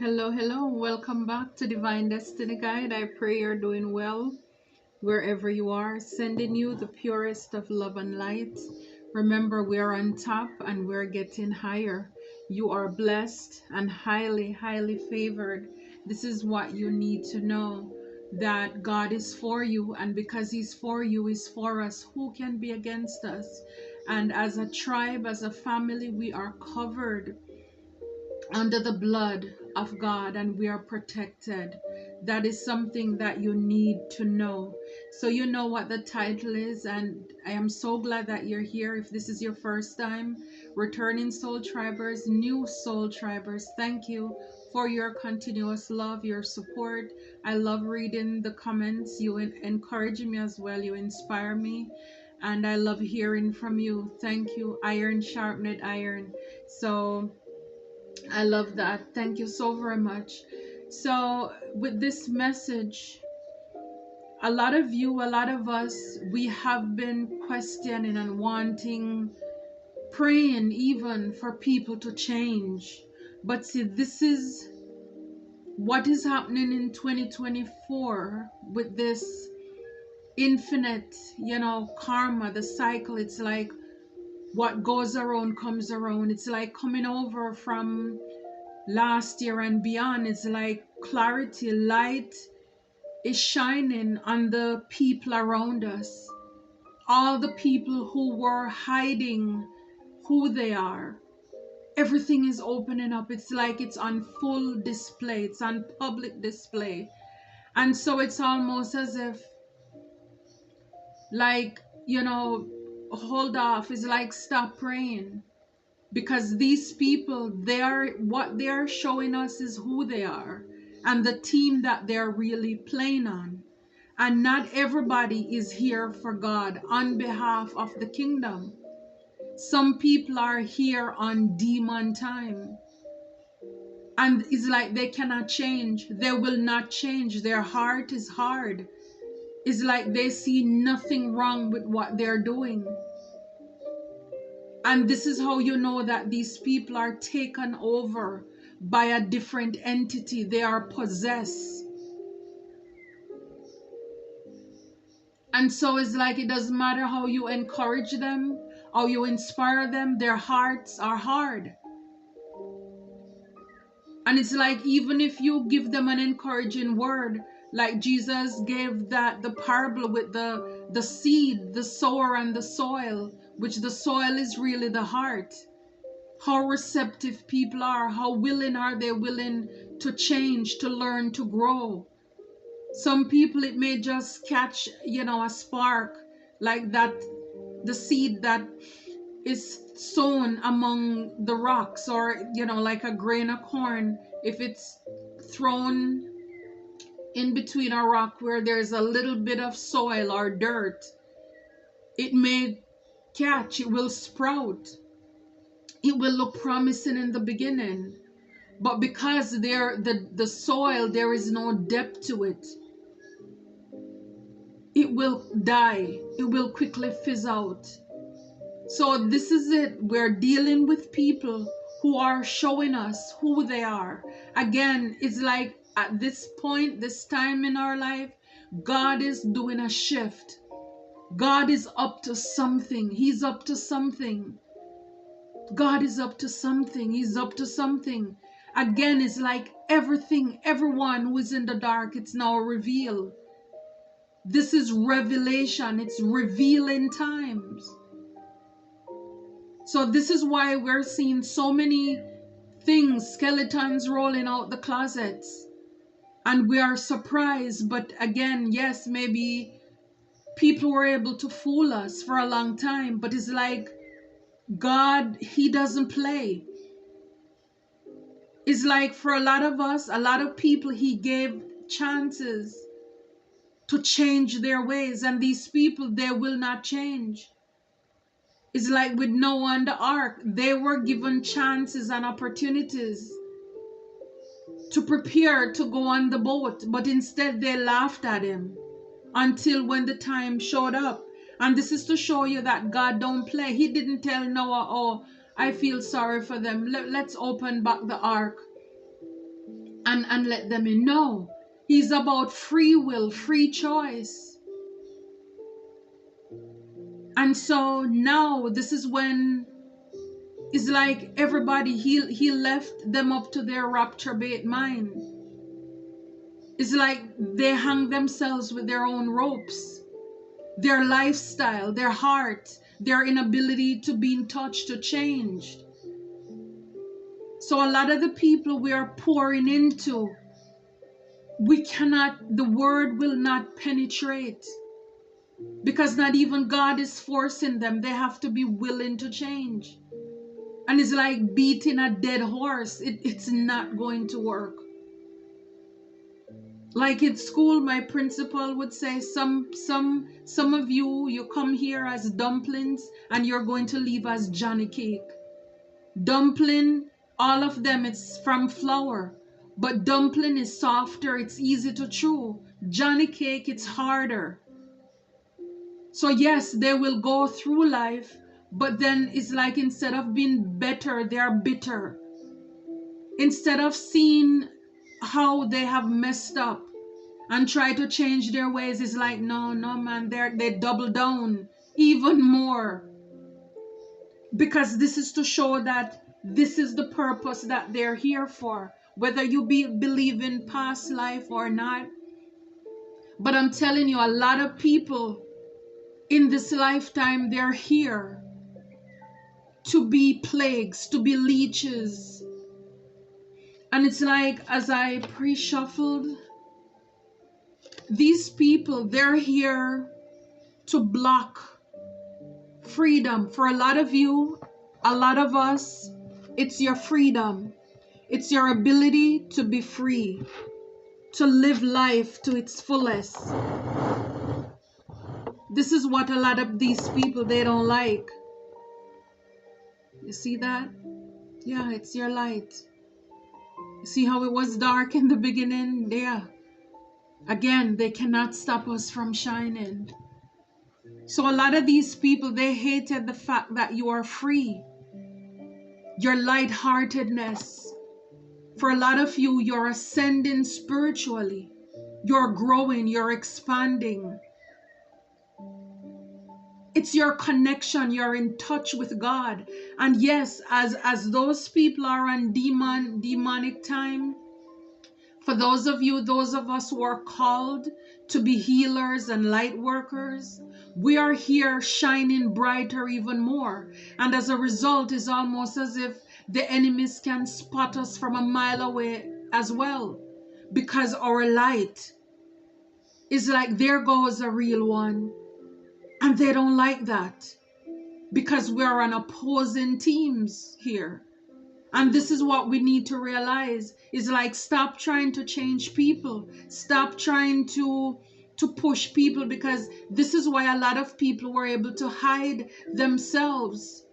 Hello, hello. Welcome back to Divine Destiny Guide. I pray you're doing well wherever you are, sending you the purest of love and light. Remember, we're on top and we're getting higher. You are blessed and highly, highly favored. This is what you need to know, that God is for you, and because He's for you, He's for us. Who can be against us? And as a tribe, as a family, we are covered under the blood of God and we are protected. That is something that you need to know. So, you know what the title is, and I am so glad that you're here. If this is your first time, returning soul tribers, new soul tribers, thank you for your continuous love, your support. I love reading the comments. You encourage me as well, you inspire me, and I love hearing from you. Thank you. Iron sharpened iron. So, I love that. Thank you so very much. So, with this message, a lot of you, a lot of us, we have been questioning and wanting, praying even for people to change. But see, this is what is happening in 2024 with this infinite, karma, the cycle. It's like what goes around comes around. It's like coming over from last year and beyond. It's like clarity, light is shining on the people around us. All the people who were hiding who they are, everything is opening up. It's like it's on full display, it's on public display. And so it's almost as if, like, hold off. It's like stop praying, because these people, they are, what they are showing us is who they are and the team that they're really playing on. And not everybody is here for God on behalf of the kingdom. Some people are here on demon time, and it's like they cannot change. They will not change. Their heart is hard. It's like they see nothing wrong with what they're doing. And this is how you know that these people are taken over by a different entity. They are possessed. And so it's like it doesn't matter how you encourage them, how you inspire them, their hearts are hard. And it's like even if you give them an encouraging word, like Jesus gave that the parable with the seed, the sower and the soil, which the soil is really the heart. How receptive people are, how willing are they willing to change, to learn, to grow. Some people, it may just catch, a spark, like that, the seed that is sown among the rocks, or, like a grain of corn, if it's thrown in between a rock where there's a little bit of soil or dirt, it may catch, it will sprout. It will look promising in the beginning, but because the soil, there is no depth to it, it will die. It will quickly fizz out. So this is it. We're dealing with people who are showing us who they are. Again, it's like at this point, this time in our life, God is doing a shift. God is up to something. He's up to something. God is up to something. He's up to something. Again, it's like everything, everyone who is in the dark, it's now revealed. This is revelation. It's revealing times. So this is why we're seeing so many things, skeletons rolling out the closets. And we are surprised. But again, yes, maybe people were able to fool us for a long time. But it's like God, He doesn't play. It's like for a lot of us, a lot of people, He gave chances to change their ways. And these people, they will not change. It's like with Noah and the ark. They were given chances and opportunities to prepare to go on the boat, but instead they laughed at him until when the time showed up. And this is to show you that God don't play. He didn't tell Noah, oh, I feel sorry for them. Let's open back the ark. and let them in. No, he's about free will, free choice. And so now this is when it's like everybody, he left them up to their rapture bait mind. It's like they hang themselves with their own ropes, their lifestyle, their heart, their inability to be in touch, to change. So a lot of the people we are pouring into, the word will not penetrate, because not even God is forcing them. They have to be willing to change. And it's like beating a dead horse. It's not going to work. Like in school, my principal would say, some of you come here as dumplings and you're going to leave as Johnny cake. Dumpling, all of them, it's from flour. But dumpling is softer, it's easy to chew. Johnny cake, it's harder. So yes, they will go through life, but then it's like instead of being better, they are bitter. Instead of seeing how they have messed up and try to change their ways, it's like, no man, they double down even more. Because this is to show that this is the purpose that they're here for, whether you believe in past life or not. But I'm telling you, a lot of people in this lifetime, they're here to be plagues, to be leeches. And it's like, as I pre-shuffled, these people, they're here to block freedom. For a lot of you, a lot of us, it's your freedom. It's your ability to be free, to live life to its fullest. This is what a lot of these people, they don't like. You see that? Yeah, it's your light. You see how it was dark in the beginning? Yeah. Again, they cannot stop us from shining. So a lot of these people, they hated the fact that you are free. Your lightheartedness. For a lot of you, you're ascending spiritually. You're growing, you're expanding. It's your connection, you're in touch with God. And yes, as those people are on demonic time, for those of us who are called to be healers and light workers, we are here shining brighter even more. And as a result, it's almost as if the enemies can spot us from a mile away as well. Because our light is like, there goes a real one. And they don't like that. Because we're on opposing teams here. And this is what we need to realize, is like, stop trying to change people. Stop trying to push people, because this is why a lot of people were able to hide themselves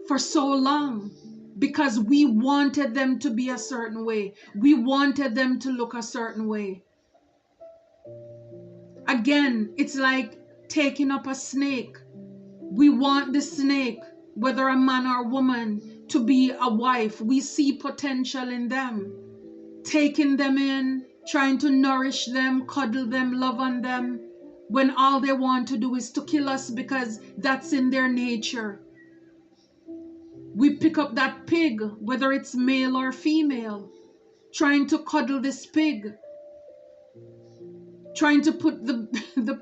for so long, because we wanted them to be a certain way. We wanted them to look a certain way. Again, it's like taking up a snake. We want the snake, whether a man or woman, to be a wife. We see potential in them. Taking them in, trying to nourish them, cuddle them, love on them, when all they want to do is to kill us, because that's in their nature. We pick up that pig, whether it's male or female, trying to cuddle this pig, trying to put the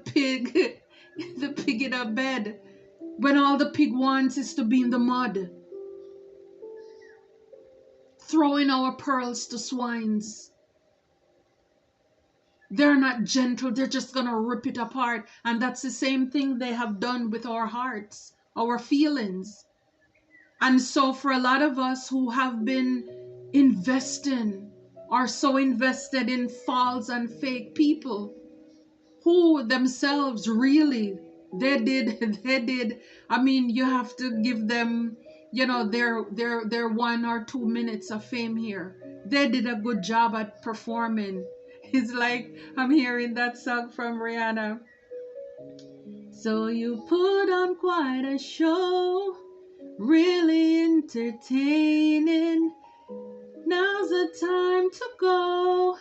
pig in a bed, when all the pig wants is to be in the mud. Throwing our pearls to swines. They're not gentle, they're just gonna rip it apart. And that's the same thing they have done with our hearts, our feelings. And so for a lot of us who have been investing, are so invested in false and fake people, who themselves really, they did, I mean, you have to give them, their 1 or 2 minutes of fame here. They did a good job at performing. It's like I'm hearing that song from Rihanna. So you put on quite a show, really entertaining. Now now's the time to go.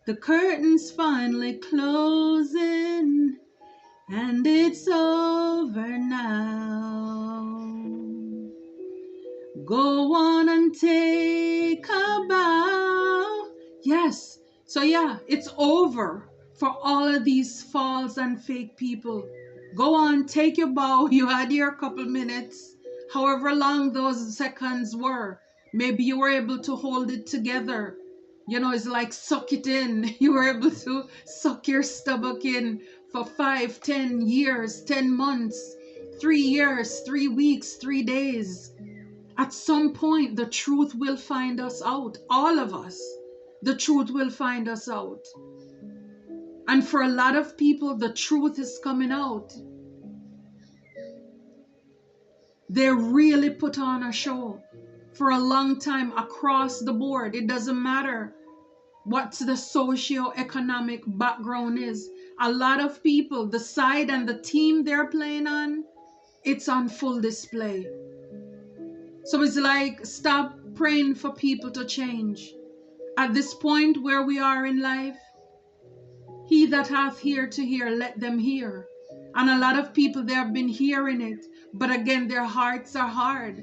The curtain's finally closing, and it's over now. Go on and take a bow. Yes. So yeah, it's over for all of these false and fake people. Go on, take your bow. You had your couple minutes, however long those seconds were. Maybe you were able to hold it together. You know, it's like suck it in. You were able to suck your stomach in for 5, 10 years, 10 months, 3 years, 3 weeks, 3 days. At some point, the truth will find us out. All of us. The truth will find us out. And for a lot of people, the truth is coming out. They really put on a show for a long time across the board. It doesn't matter what the socio-economic background is. A lot of people, the side and the team they're playing on, it's on full display. So it's like, stop praying for people to change. At this point where we are in life, he that hath ear to hear, let them hear. And a lot of people, they have been hearing it, but again, their hearts are hard.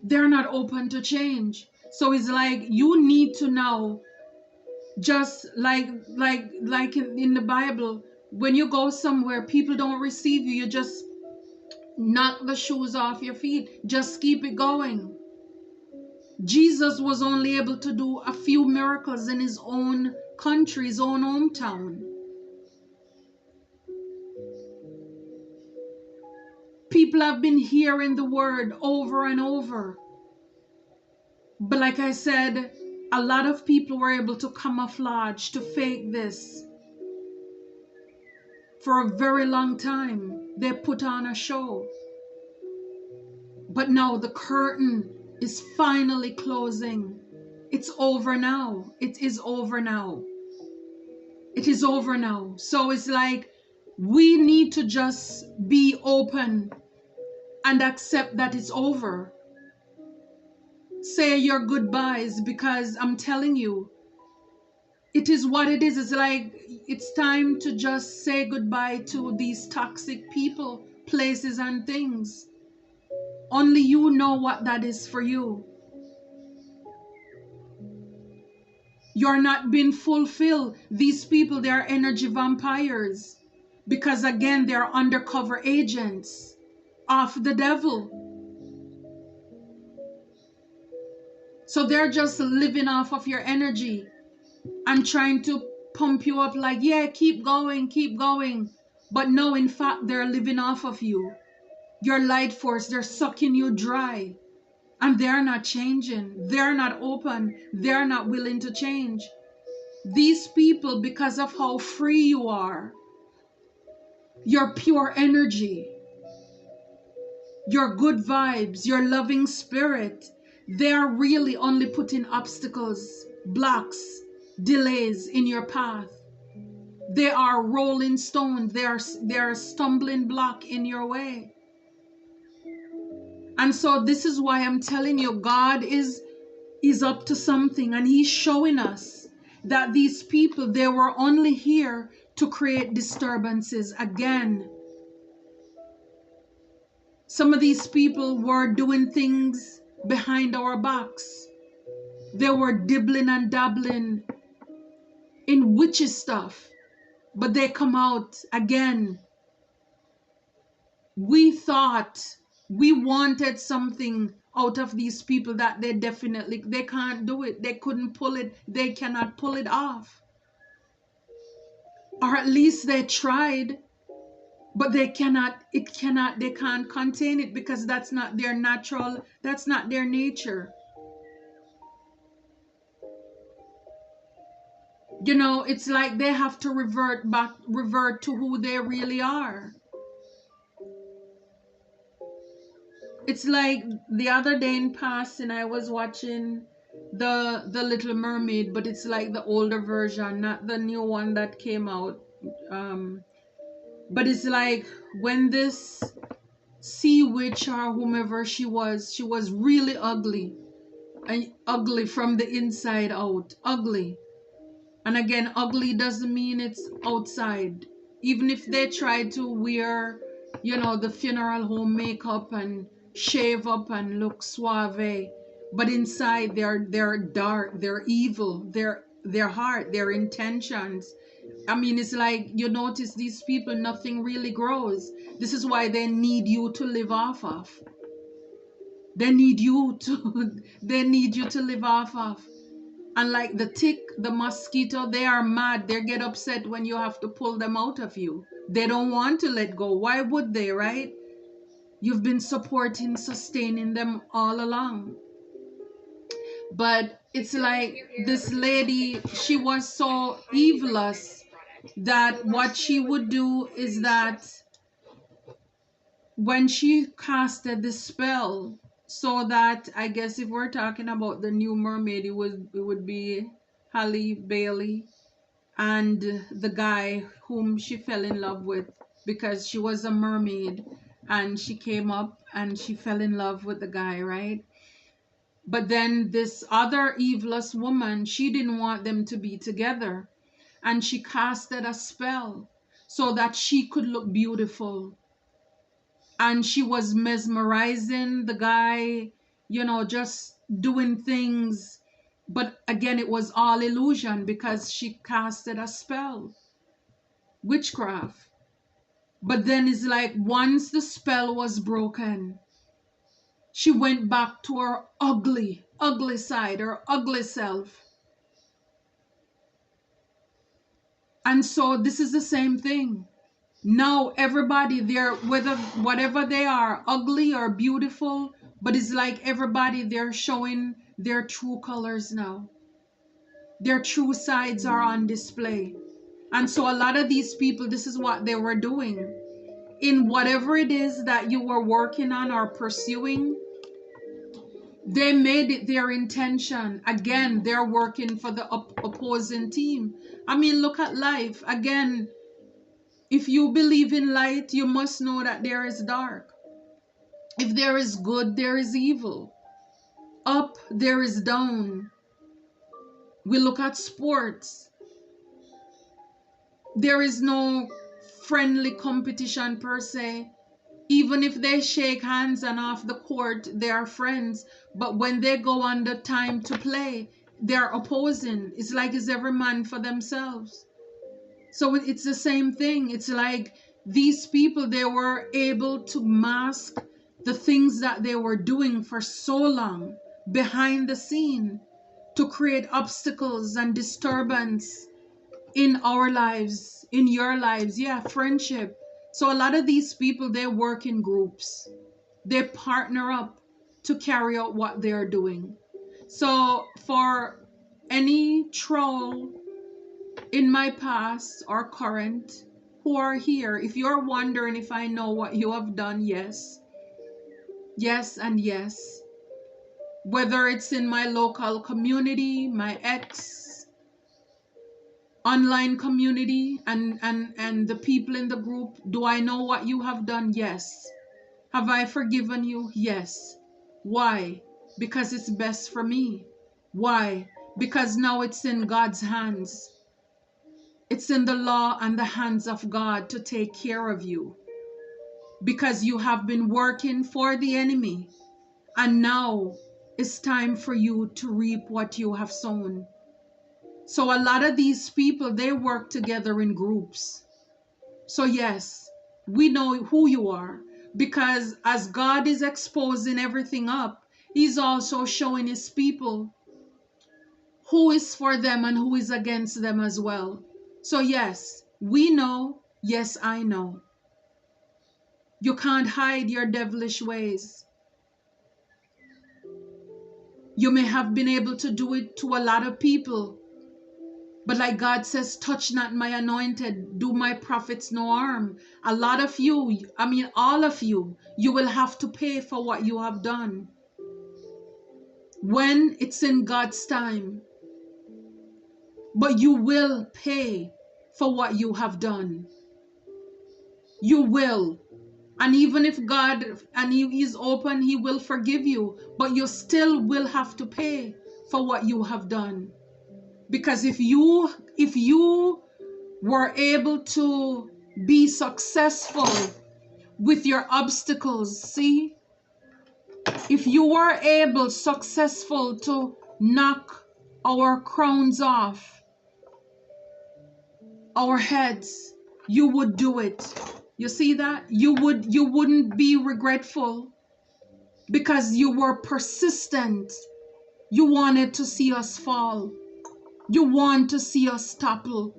They're not open to change. So it's like, you need to now, just like in the Bible, when you go somewhere, people don't receive you, you just knock the shoes off your feet. Just keep it going. Jesus was only able to do a few miracles in his own country, his own hometown. People have been hearing the word over and over. But like I said, a lot of people were able to camouflage, to fake this. For a very long time, they put on a show. But now the curtain is finally closing. It's over now. It is over now. It is over now. So it's like, we need to just be open and accept that it's over. Say your goodbyes, because I'm telling you, it is what it is. It's like, it's time to just say goodbye to these toxic people, places, and things. Only you know what that is for you. You're not being fulfilled. These people, they are energy vampires. Because again, they're undercover agents of the devil. So they're just living off of your energy and trying to pump you up like, yeah, keep going, keep going. But no, in fact, they're living off of you. Your light force, they're sucking you dry. And they're not changing. They're not open. They're not willing to change. These people, because of how free you are, your pure energy, your good vibes, your loving spirit, they are really only putting obstacles, blocks, delays in your path. They are rolling stones. They are a stumbling block in your way. And so this is why I'm telling you, God is up to something, and he's showing us that these people, they were only here to create disturbances again. Some of these people were doing things behind our backs. They were dibbling and dabbling in witchy stuff, but they come out again. We thought, we wanted something out of these people that they can't do it. They couldn't pull it. They cannot pull it off. Or at least they tried, but they can't contain it, because that's not their natural, that's not their nature. You know, it's like they have to revert to who they really are. It's like the other day in passing, I was watching the Little Mermaid, but it's like the older version, not the new one that came out. But it's like, when this sea witch or whomever she was really ugly. and ugly from the inside out. Ugly. And again, ugly doesn't mean it's outside. Even if they try to wear, the funeral home makeup and shave up and look suave, but inside they're dark, they're evil, their heart, their intentions. I mean, it's like you notice these people, nothing really grows. This is why they need you to live off of. They need you to they need you to live off of. And like the tick, the mosquito, they are mad. They get upset when you have to pull them out of you. They don't want to let go. Why would they, right? You've been supporting, sustaining them all along. But it's like this lady, she was so evilous that what she would do is that when she casted the spell, so that I guess if we're talking about the new mermaid, it would be Halle Bailey and the guy whom she fell in love with, because she was a mermaid and she came up and she fell in love with the guy, right? But then this other evilous woman, she didn't want them to be together, and she casted a spell so that she could look beautiful, and she was mesmerizing the guy, just doing things. But again, it was all illusion because she casted a spell, witchcraft. But then it's like once the spell was broken, she went back to her ugly, ugly side, her ugly self. And so this is the same thing. Now everybody, they're, whatever they are, ugly or beautiful, but it's like everybody, they're showing their true colors now. Their true sides are on display. And so a lot of these people, this is what they were doing. In whatever it is that you were working on or pursuing, they made it their intention. Again, they're working for the opposing team. I mean, look at life. Again, if you believe in light, you must know that there is dark. If there is good, there is evil. Up, there is down. We look at sports. There is no friendly competition per se. Even if they shake hands and off the court, they are friends. But when they go on the time to play, they're opposing. It's like it's every man for themselves. So it's the same thing. It's like these people, they were able to mask the things that they were doing for so long behind the scene to create obstacles and disturbance in our lives, in your lives. Yeah, friendship. So a lot of these people, they work in groups. They partner up to carry out what they're doing. So for any troll in my past or current who are here, if you're wondering if I know what you have done, yes. Yes and yes. Whether it's in my local community, my ex online community, and the people in the group, do I know what you have done? Yes. Have I forgiven you? Yes. Why? Because it's best for me. Why? Because now it's in God's hands. It's in the law and the hands of God to take care of you, because you have been working for the enemy, and now it's time for you to reap what you have sown. So a lot of these people, they work together in groups. So yes, we know who you are, because as God is exposing everything up, He's also showing His people who is for them and who is against them as well. So yes, we know. Yes, I know. You can't hide your devilish ways. You may have been able to do it to a lot of people, but like God says, touch not my anointed, do my prophets no harm. A lot of you, I mean all of you, you will have to pay for what you have done when it's in God's time. But you will pay for what you have done. You will. And even if God and He is open, He will forgive you, but you still will have to pay for what you have done. Because if you were able to be successful with your obstacles, see, if you were able successful to knock our crowns off our heads, you would do it. You see that? You wouldn't be regretful because you were persistent. You wanted to see us fall. You want to see us topple.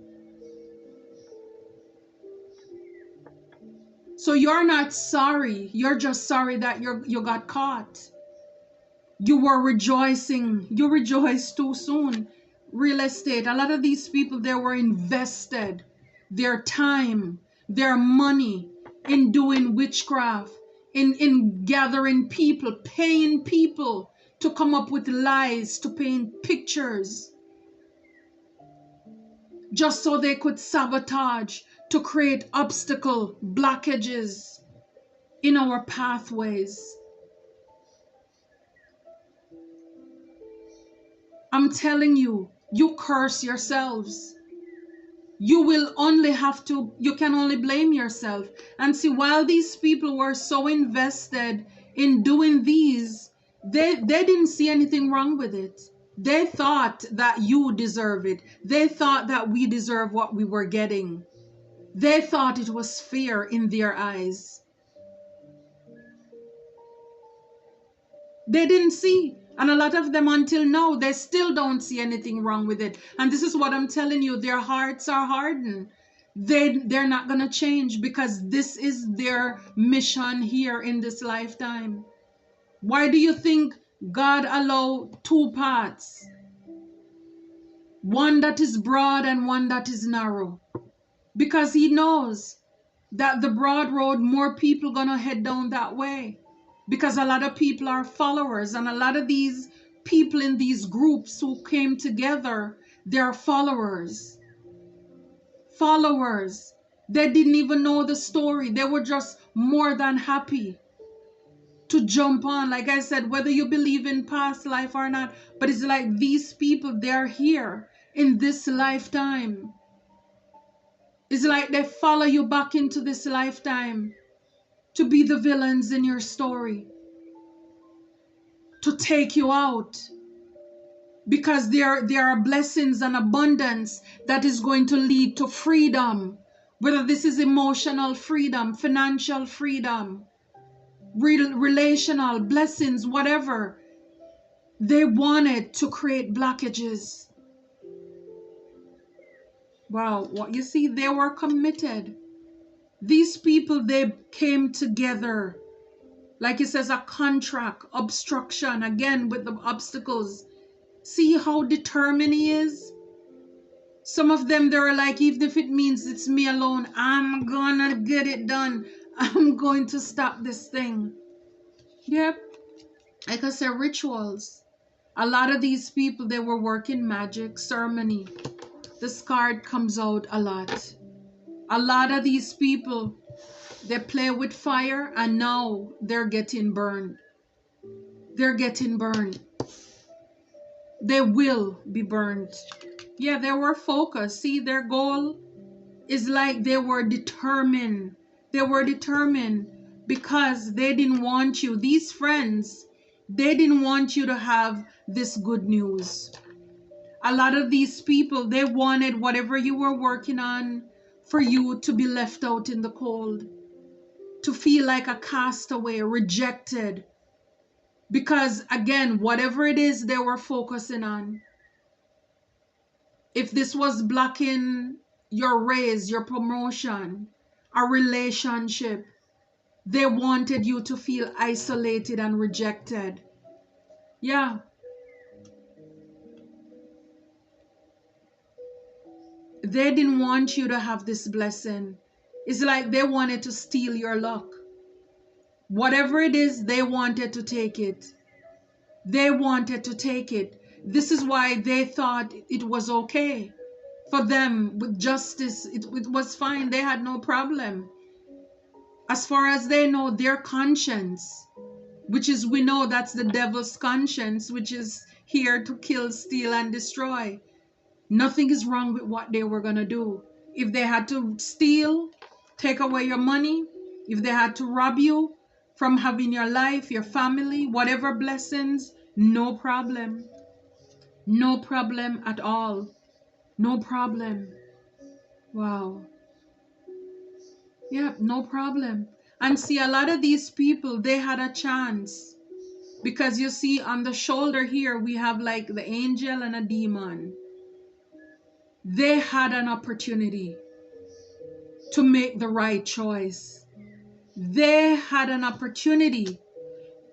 So you're not sorry. You're just sorry that you got caught. You were rejoicing. You rejoiced too soon. Real estate, a lot of these people, they were invested their time, their money in doing witchcraft, in gathering people, paying people to come up with lies, to paint pictures, just so they could sabotage, to create obstacle, blockages in our pathways. I'm telling you, you curse yourselves. You will only have to, you can only blame yourself. And see, while these people were so invested in doing these, they didn't see anything wrong with it. They thought that you deserve it. They thought that we deserve what we were getting. They thought it was fair in their eyes. They didn't see. And a lot of them until now, they still don't see anything wrong with it. And this is what I'm telling you, their hearts are hardened. They're not going to change because this is their mission here in this lifetime. Why do you think God allowed two paths? One that is broad and one that is narrow. Because He knows that the broad road, more people going to head down that way. Because a lot of people are followers, and a lot of these people in these groups who came together, they're followers. Followers. They didn't even know the story. They were just more than happy to jump on. Like I said, whether you believe in past life or not, but it's like these people, they're here in this lifetime. It's like they follow you back into this lifetime to be the villains in your story, to take you out, because there are blessings and abundance that is going to lead to freedom, whether this is emotional freedom, financial freedom, relational blessings, whatever. They wanted to create blockages. Wow, what you see, they were committed. These people, they came together. Like it says, a contract, obstruction, again with the obstacles. See how determined he is? Some of them, they're like, even if it means it's me alone, I'm gonna get it done. I'm going to stop this thing. Yep. Like I said, rituals. A lot of these people, they were working magic, ceremony. This card comes out a lot. A lot of these people, they play with fire and now they're getting burned. They're getting burned. They will be burned. Yeah, they were focused. See, their goal is like they were determined. They were determined because they didn't want you. These friends, they didn't want you to have this good news. A lot of these people, they wanted whatever you were working on for you to be left out in the cold, to feel like a castaway, rejected. Because again, whatever it is they were focusing on, if this was blocking your raise, your promotion, a relationship, they wanted you to feel isolated and rejected. Yeah. They didn't want you to have this blessing. It's like they wanted to steal your luck. Whatever it is, they wanted to take it. They wanted to take it. This is why they thought it was okay for them with justice. It was fine. They had no problem. As far as they know, their conscience, which is, we know that's the devil's conscience, which is here to kill, steal, and destroy. Nothing is wrong with what they were going to do. If they had to steal, take away your money, if they had to rob you from having your life, your family, whatever blessings, no problem. No problem at all. No problem. Wow. Yeah, no problem. And see, a lot of these people, they had a chance. Because you see, on the shoulder here, we have like the angel and a demon. They had an opportunity to make the right choice. They had an opportunity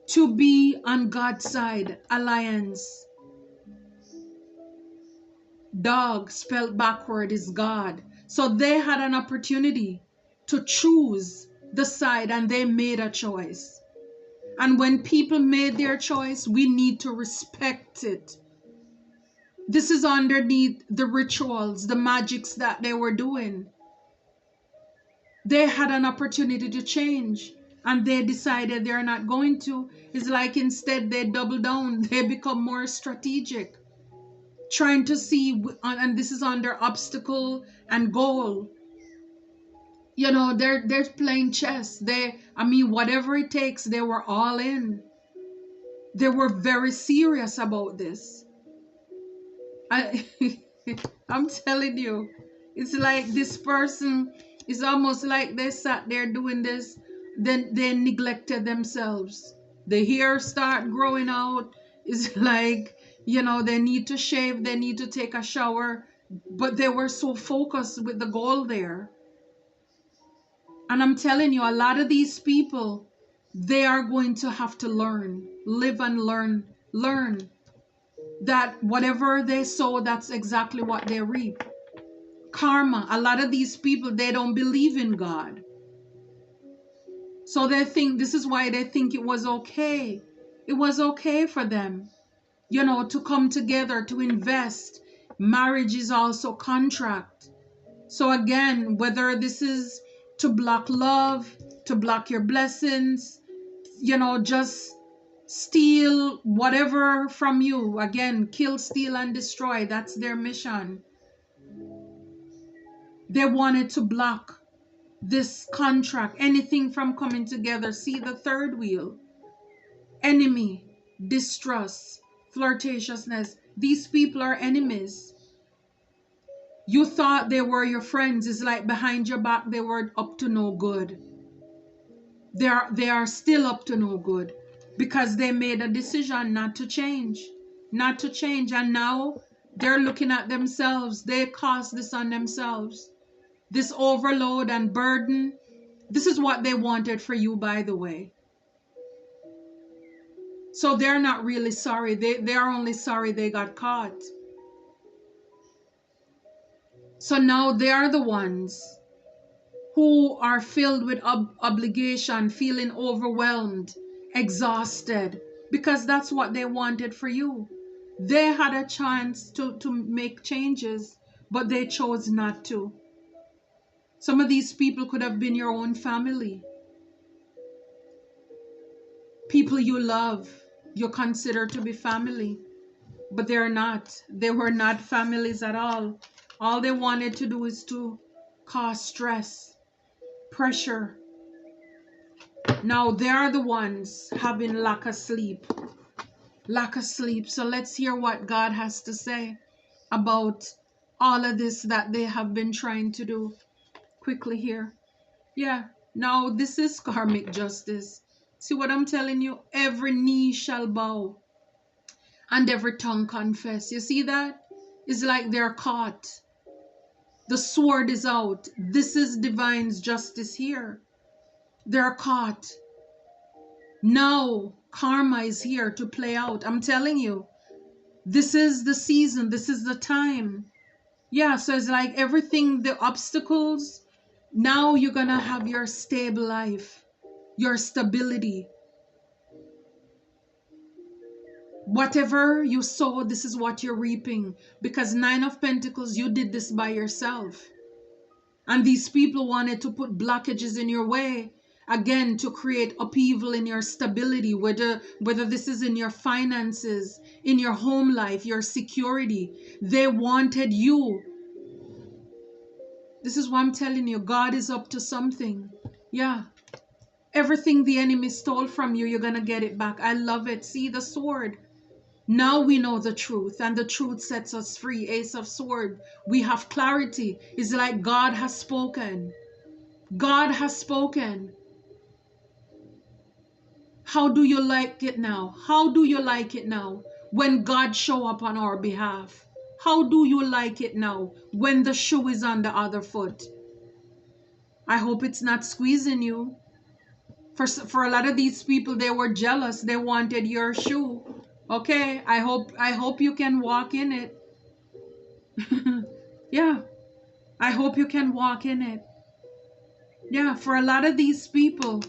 to be on God's side. Alliance. Dog spelled backward is God. So they had an opportunity to choose the side, and they made a choice. And when people made their choice, we need to respect it. This is underneath the rituals, the magics that they were doing. They had an opportunity to change, and they decided they're not going to. It's like instead they double down. They become more strategic, trying to see, and this is under obstacle and goal. You know, they're playing chess. Whatever it takes, they were all in. They were very serious about this. I'm telling you, it's like this person is almost like they sat there doing this, then they neglected themselves. The hair start growing out. It's like, they need to shave, they need to take a shower, but they were so focused with the goal there. And I'm telling you, a lot of these people, they are going to have to learn, live and learn that whatever they sow, that's exactly what they reap. Karma. A lot of these people, they don't believe in God. So this is why they think it was okay. It was okay for them, to come together, to invest. Marriage is also contract. So again, whether this is to block love, to block your blessings, just steal whatever from you. Again, kill, steal, and destroy. That's their mission. They wanted to block this contract, anything from coming together. See the third wheel. Enemy, distrust, flirtatiousness. These people are enemies. You thought they were your friends. It's like behind your back, they were up to no good. They are still up to no good because they made a decision not to change. And now they're looking at themselves. They caused this on themselves. This overload and burden. This is what they wanted for you, by the way. So they're not really sorry. They are only sorry they got caught. So now they are the ones who are filled with obligation, feeling overwhelmed, exhausted, because that's what they wanted for you. They had a chance to make changes, but they chose not to. Some of these people could have been your own family. People you love, you consider to be family, but they're not. They were not families at all. All they wanted to do is to cause stress, pressure. Now they're the ones having lack of sleep. Lack of sleep. So let's hear what God has to say about all of this that they have been trying to do. Quickly here. Yeah. Now this is karmic justice. See what I'm telling you? Every knee shall bow and every tongue confess. You see that? It's like they're caught. The sword is out. This is divine justice here. They're caught. Now karma is here to play out. I'm telling you, this is the season. This is the time. Yeah, so it's like everything, the obstacles, now you're going to have your stable life, your stability. Whatever you sow, this is what you're reaping. Because 9 of Pentacles, you did this by yourself. And these people wanted to put blockages in your way. again to create upheaval in your stability, whether this is in your finances, in your home life, your security. They wanted you. This is what I'm telling you. God is up to something. Yeah. Everything the enemy stole from you, you're going to get it back. I love it. See the sword. Now we know the truth, and the truth sets us free. Ace of Sword. We have clarity. It's like God has spoken. God has spoken. How do you like it now? How do you like it now when God show up on our behalf? How do you like it now when the shoe is on the other foot? I hope it's not squeezing you. For a lot of these people, they were jealous. They wanted your shoe. Okay, I hope you can walk in it. Yeah, I hope you can walk in it. Yeah, for a lot of these people,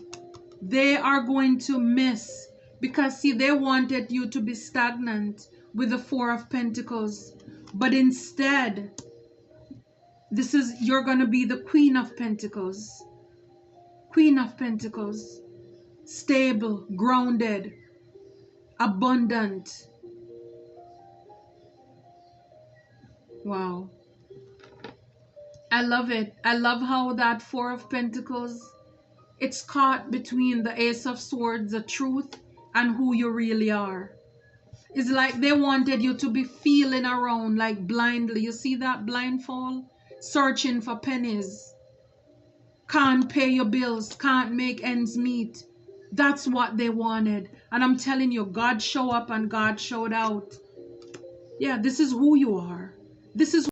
they are going to miss, because see, they wanted you to be stagnant with the Four of Pentacles, but instead you're going to be the Queen of Pentacles. Queen of Pentacles. Stable, grounded, abundant. Wow. I love it. I love how that Four of Pentacles, it's caught between the Ace of Swords, the truth, and who you really are. It's like they wanted you to be feeling around like blindly. You see that blindfold? Searching for pennies. Can't pay your bills. Can't make ends meet. That's what they wanted. And I'm telling you, God showed up and God showed out. Yeah, this is who you are. This is